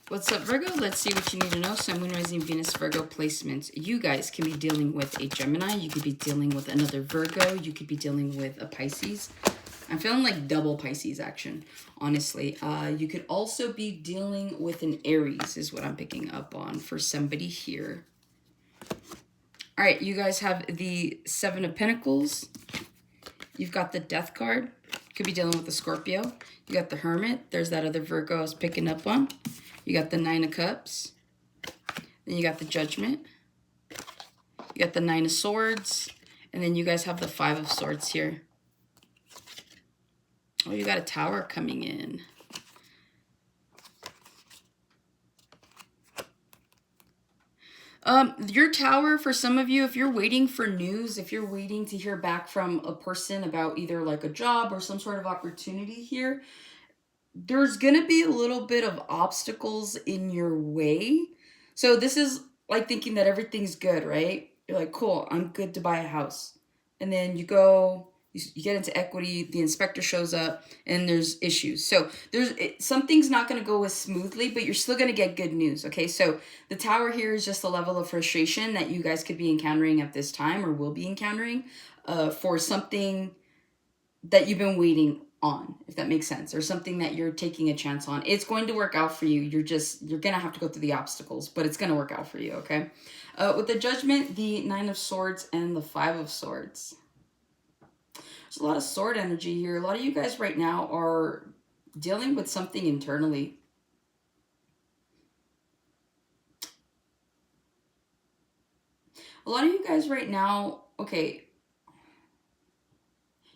What's up, Virgo? Let's see what you need to know. Sun, Moon, Rising, Venus, Virgo placements. You guys can be dealing with a Gemini. You could be dealing with another Virgo. You could be dealing with a Pisces. I'm feeling like double Pisces action, honestly. You could also be dealing with an Aries is what I'm picking up on for somebody here. All right, you guys have the Seven of Pentacles. You've got the Death card. Could be dealing with a Scorpio. You got the Hermit. There's that other Virgo I was picking up on. You got the Nine of Cups. Then you got the Judgment. You got the Nine of Swords. And then you guys have the Five of Swords here. Oh, you got a Tower coming in. Your Tower, for some of you, if you're waiting for news, if you're waiting to hear back from a person about either like a job or some sort of opportunity here, there's going to be a little bit of obstacles in your way. So this is like thinking that everything's good, right? You're like, cool, I'm good to buy a house. And then you go, you get into equity, the inspector shows up, and there's issues. So something's not going to go as smoothly, but you're still going to get good news, okay? So the Tower here is just a level of frustration that you guys could be encountering at this time or will be encountering for something that you've been waiting on, if that makes sense, or something that you're taking a chance on. It's going to work out for you. You're going to have to go through the obstacles, but it's going to work out for you, okay? With the Judgment, the Nine of Swords, and the Five of Swords. There's a lot of sword energy here. A lot of you guys right now are dealing with something internally. A lot of you guys right now, okay,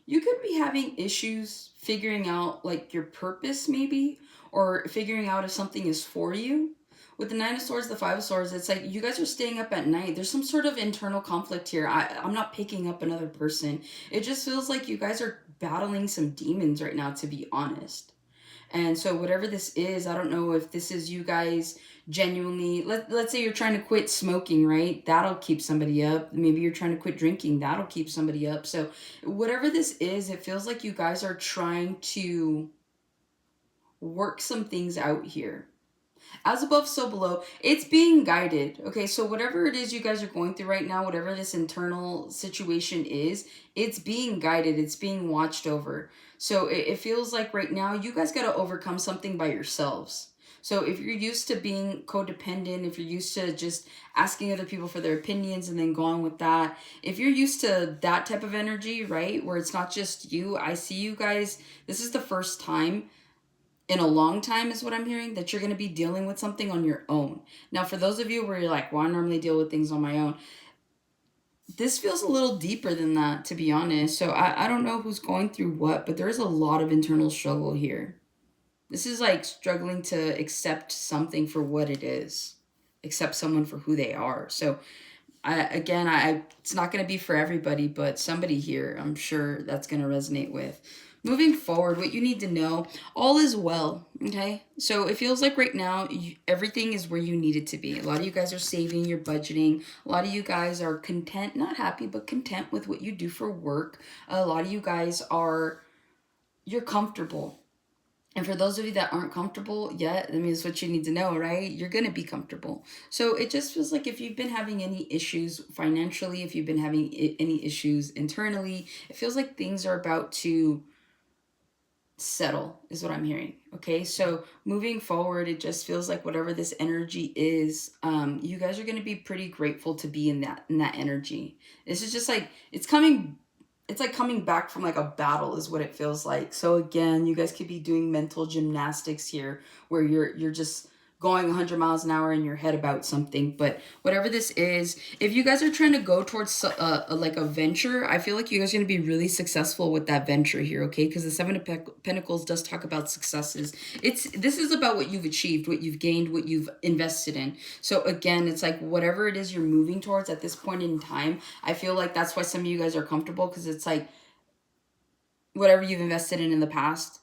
you could be having issues figuring out like your purpose maybe, or figuring out if something is for you. With the Nine of Swords, the Five of Swords, it's like you guys are staying up at night. There's some sort of internal conflict here. I'm not picking up another person. It just feels like you guys are battling some demons right now, to be honest. And so whatever this is, I don't know if this is you guys genuinely, let's say you're trying to quit smoking, right? That'll keep somebody up. Maybe you're trying to quit drinking. That'll keep somebody up. So whatever this is, it feels like you guys are trying to work some things out here. As above, so below. It's being guided. Okay, so whatever it is you guys are going through right now, whatever this internal situation is, it's being guided. It's being watched over. So it feels like right now you guys got to overcome something by yourselves. So if you're used to being codependent, if you're used to just asking other people for their opinions and then going with that, if you're used to that type of energy, right, where it's not just you, I see you guys, this is the first time in a long time is what I'm hearing, that you're going to be dealing with something on your own. Now, for those of you where you're like, well, I normally deal with things on my own, this feels a little deeper than that, to be honest. So I don't know who's going through what, but there is a lot of internal struggle here. This is like struggling to accept something for what it is, accept someone for who they are. So it's not going to be for everybody, but somebody here, I'm sure that's going to resonate with. Moving forward, what you need to know, all is well, okay? So it feels like right now, everything is where you need it to be. A lot of you guys are saving, you're budgeting. A lot of you guys are content, not happy, but content with what you do for work. A lot of you guys you're comfortable. And for those of you that aren't comfortable yet, I mean, it's what you need to know, right? You're going to be comfortable. So it just feels like if you've been having any issues financially, if you've been having any issues internally, it feels like things are about to settle, is what I'm hearing. Okay, so moving forward, it just feels like whatever this energy is, you guys are going to be pretty grateful to be in that energy. This is just like, it's like coming back from like a battle is what it feels like. So again, you guys could be doing mental gymnastics here where you're just going 100 miles an hour in your head about something. But whatever this is, if you guys are trying to go towards like a venture, I feel like you guys are going to be really successful with that venture here, okay? Because the Seven of Pentacles does talk about successes. This is about what you've achieved, what you've gained, what you've invested in. So again, it's like whatever it is you're moving towards at this point in time, I feel like that's why some of you guys are comfortable, because it's like whatever you've invested in the past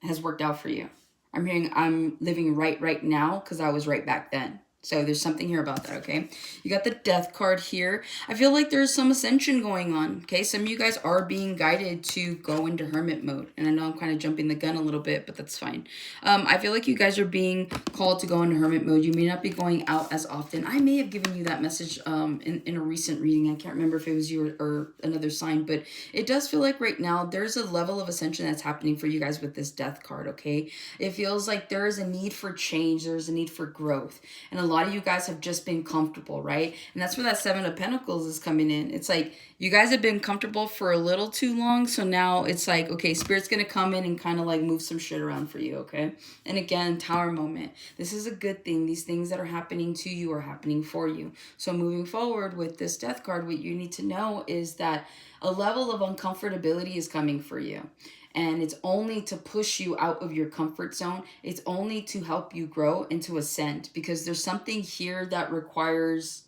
has worked out for you. I'm hearing I'm living right now because I was right back then. So there's something here about that, okay? You got the Death card here. I feel like there's some ascension going on, okay? Some of you guys are being guided to go into hermit mode. And I know I'm kind of jumping the gun a little bit, but that's fine. I feel like you guys are being called to go into hermit mode. You may not be going out as often. I may have given you that message in a recent reading. I can't remember if it was you or another sign, but it does feel like right now there's a level of ascension that's happening for you guys with this Death card, okay? It feels like there is a need for change. There's a need for growth. And a lot of you guys have just been comfortable, right? And that's where that Seven of Pentacles is coming in. It's like you guys have been comfortable for a little too long. So now it's like, okay, Spirit's going to come in and kind of like move some shit around for you, okay? And again, Tower moment. This is a good thing. These things that are happening to you are happening for you. So moving forward with this Death card, what you need to know is that a level of uncomfortability is coming for you. And it's only to push you out of your comfort zone. It's only to help you grow and to ascend, because there's something here that requires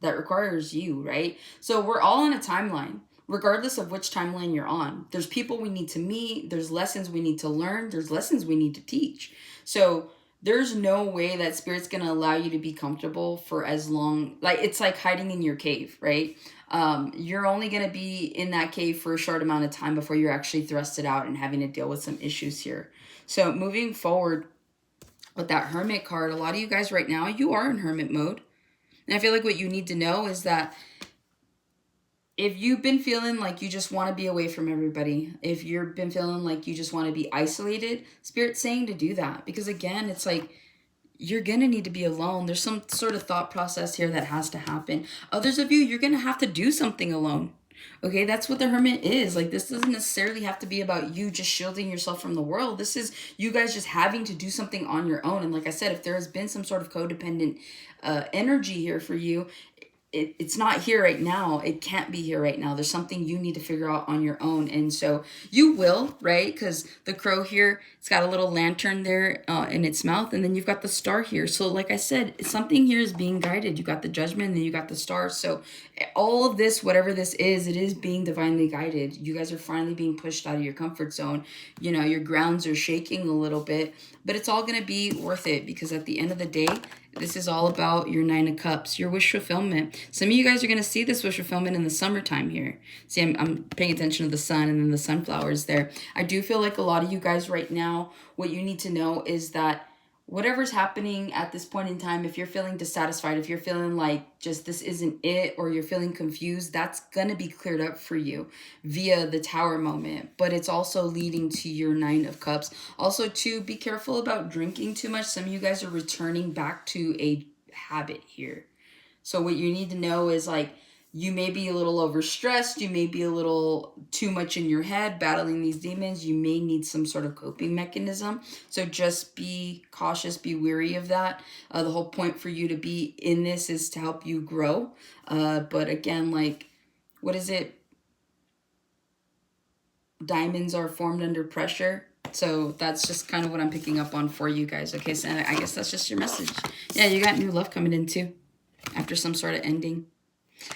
you, right? So we're all on a timeline, regardless of which timeline you're on. There's people we need to meet. There's lessons we need to learn. There's lessons we need to teach. So there's no way that Spirit's going to allow you to be comfortable for as long. Like, it's like hiding in your cave, right? You're only going to be in that cave for a short amount of time before you're actually thrusted out and having to deal with some issues here. So moving forward with that Hermit card, a lot of you guys right now, you are in hermit mode. And I feel like what you need to know is that if you've been feeling like you just want to be away from everybody, if you've been feeling like you just want to be isolated, Spirit's saying to do that. Because again, it's like, you're going to need to be alone. There's some sort of thought process here that has to happen. Others of you, you're going to have to do something alone. Okay, that's what the Hermit is. Like, this doesn't necessarily have to be about you just shielding yourself from the world. This is you guys just having to do something on your own. And like I said, if there has been some sort of codependent energy here for you, it's not here right now. It can't be here right now. There's something you need to figure out on your own. And so you will, right? Because the crow here, it's got a little lantern there in its mouth. And then you've got the star here. So like I said, something here is being guided. You got the Judgment and then you got the star. So all of this, whatever this is, it is being divinely guided. You guys are finally being pushed out of your comfort zone. You know, your grounds are shaking a little bit. But it's all going to be worth it, because at the end of the day, this is all about your Nine of Cups, your wish fulfillment. Some of you guys are going to see this wish fulfillment in the summertime here. See, I'm paying attention to the sun and then the sunflowers there. I do feel like a lot of you guys right now, what you need to know is that whatever's happening at this point in time, if you're feeling dissatisfied, if you're feeling like just this isn't it, or you're feeling confused, that's going to be cleared up for you via the Tower moment. But it's also leading to your Nine of Cups. Also, too, be careful about drinking too much. Some of you guys are returning back to a habit here. So what you need to know is, like, you may be a little overstressed. You may be a little too much in your head battling these demons. You may need some sort of coping mechanism. So just be cautious, be wary of that. The whole point for you to be in this is to help you grow. But again, like, what is it? Diamonds are formed under pressure. So that's just kind of what I'm picking up on for you guys. Okay, so I guess that's just your message. Yeah, you got new love coming in too after some sort of ending.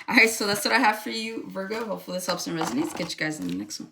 All right, so that's what I have for you, Virgo. Hopefully this helps and resonates. Catch you guys in the next one.